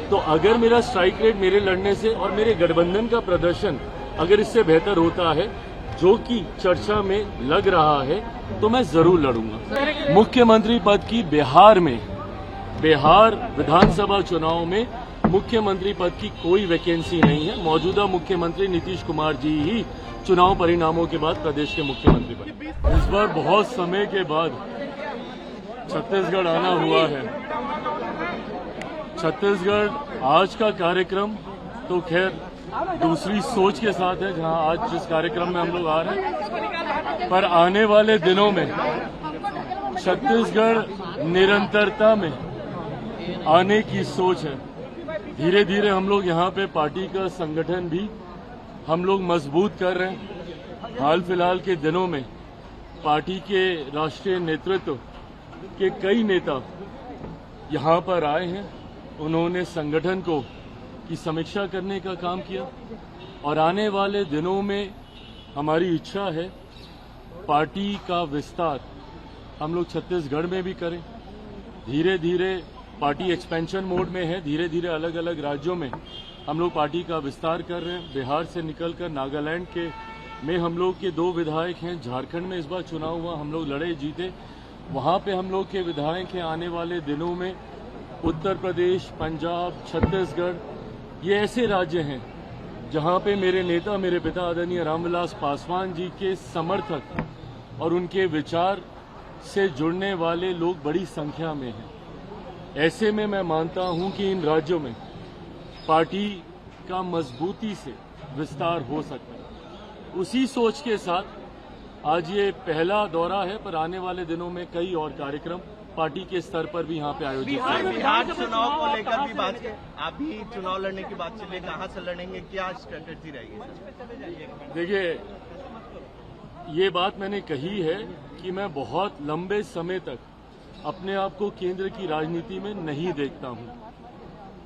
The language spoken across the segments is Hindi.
तो अगर मेरा स्ट्राइक रेट मेरे लड़ने से और मेरे गठबंधन का प्रदर्शन अगर इससे बेहतर होता है, जो कि चर्चा में लग रहा है, तो मैं जरूर लड़ूंगा। मुख्यमंत्री पद की बिहार विधानसभा चुनाव में मुख्यमंत्री पद की कोई वैकेंसी नहीं है। मौजूदा मुख्यमंत्री नीतीश कुमार जी ही चुनाव परिणामों के बाद प्रदेश के मुख्यमंत्री बने। इस बार बहुत समय के बाद छत्तीसगढ़ आना हुआ है। छत्तीसगढ़ आज का कार्यक्रम तो खैर दूसरी सोच के साथ है, जहां आज जिस कार्यक्रम में हम लोग आ रहे हैं, पर आने वाले दिनों में छत्तीसगढ़ निरंतरता में आने की सोच है। धीरे धीरे हम लोग यहाँ पे पार्टी का संगठन भी हम लोग मजबूत कर रहे हैं। हाल फिलहाल के दिनों में पार्टी के राष्ट्रीय नेतृत्व के कई नेता यहाँ पर आए हैं। उन्होंने संगठन की समीक्षा करने का काम किया और आने वाले दिनों में हमारी इच्छा है पार्टी का विस्तार हम लोग छत्तीसगढ़ में भी करें। धीरे धीरे पार्टी एक्सपेंशन मोड में है। धीरे धीरे अलग अलग राज्यों में हम लोग पार्टी का विस्तार कर रहे हैं। बिहार से निकलकर नागालैंड में हम लोग के 2 विधायक हैं। झारखंड में इस बार चुनाव हुआ, हम लोग लड़े जीते, वहां पे हम लोग के विधायक हैं। आने वाले दिनों में उत्तर प्रदेश, पंजाब, छत्तीसगढ़, ये ऐसे राज्य हैं जहां पे मेरे नेता, मेरे पिता आदरणीय रामविलास पासवान जी के समर्थक और उनके विचार से जुड़ने वाले लोग बड़ी संख्या में हैं। ऐसे में मैं मानता हूं कि इन राज्यों में पार्टी का मजबूती से विस्तार हो सकता है। उसी सोच के साथ आज ये पहला दौरा है, पर आने वाले दिनों में कई और कार्यक्रम पार्टी के स्तर पर भी यहाँ पे आयोजित होंगे। बिहार चुनाव को लेकर भी बात, आप भी चुनाव लड़ने की बात चले, कहाँ से लड़ेंगे, क्या स्ट्रेटेजी रहेगी? देखिए, ये बात मैंने कही है कि मैं बहुत लंबे समय तक अपने आप को केंद्र की राजनीति में नहीं देखता हूं।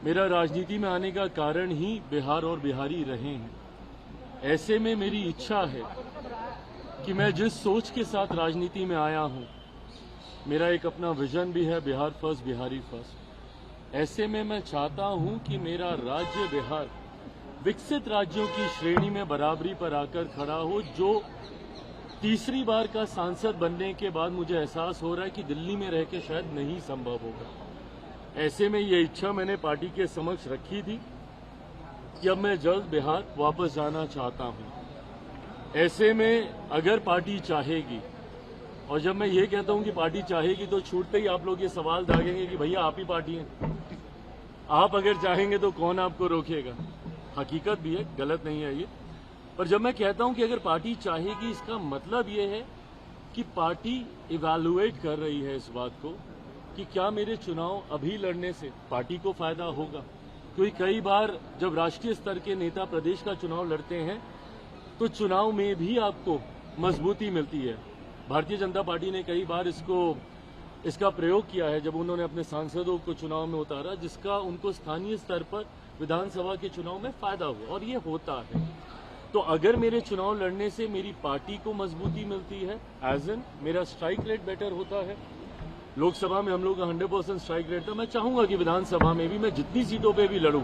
मेरा राजनीति में आने का कारण ही बिहार और बिहारी रहे हैं। ऐसे में मेरी इच्छा है कि मैं जिस सोच के साथ राजनीति में आया हूं, मेरा एक अपना विजन भी है, बिहार फर्स्ट, बिहारी फर्स्ट। ऐसे में मैं चाहता हूं कि मेरा राज्य बिहार विकसित राज्यों की श्रेणी में बराबरी पर आकर खड़ा हो। जो तीसरी बार का सांसद बनने के बाद मुझे एहसास हो रहा है कि दिल्ली में रह के शायद नहीं संभव होगा। ऐसे में ये इच्छा मैंने पार्टी के समक्ष रखी थी कि अब मैं जल्द बिहार वापस जाना चाहता हूं। ऐसे में अगर पार्टी चाहेगी, और जब मैं ये कहता हूं कि पार्टी चाहेगी तो छूटते ही आप लोग ये सवाल दागेंगे कि भैया आप ही पार्टी हैं, आप अगर चाहेंगे तो कौन आपको रोकेगा। हकीकत भी है, गलत नहीं है ये। पर जब मैं कहता हूं कि अगर पार्टी चाहेगी, इसका मतलब ये है कि पार्टी इवैल्यूएट कर रही है इस बात को कि क्या मेरे चुनाव अभी लड़ने से पार्टी को फायदा होगा। क्योंकि कई बार जब राष्ट्रीय स्तर के नेता प्रदेश का चुनाव लड़ते हैं तो चुनाव में भी आपको मजबूती मिलती है। भारतीय जनता पार्टी ने कई बार इसका प्रयोग किया है जब उन्होंने अपने सांसदों को चुनाव में उतारा, जिसका उनको स्थानीय स्तर पर विधानसभा के चुनाव में फायदा हुआ, और ये होता है। तो अगर मेरे चुनाव लड़ने से मेरी पार्टी को मजबूती मिलती है, एज एन मेरा स्ट्राइक रेट बेटर होता है। लोकसभा में हम लोग का 100% स्ट्राइक रेट था। मैं चाहूंगा कि विधानसभा में भी मैं जितनी सीटों पे भी लड़ूं,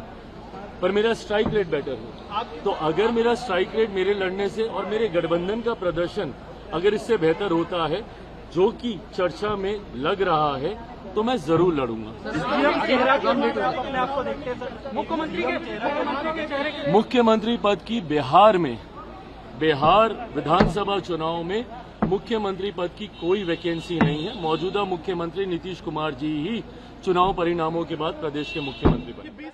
पर मेरा स्ट्राइक रेट बेटर हो। तो अगर मेरा स्ट्राइक रेट मेरे लड़ने से और मेरे गठबंधन का प्रदर्शन अगर इससे बेहतर होता है, जो कि चर्चा में लग रहा है, तो मैं जरूर लड़ूंगा। मुख्यमंत्री पद की बिहार विधानसभा चुनाव में मुख्यमंत्री पद की कोई वैकेंसी नहीं है। मौजूदा मुख्यमंत्री नीतीश कुमार जी ही चुनाव परिणामों के बाद प्रदेश के मुख्यमंत्री बने।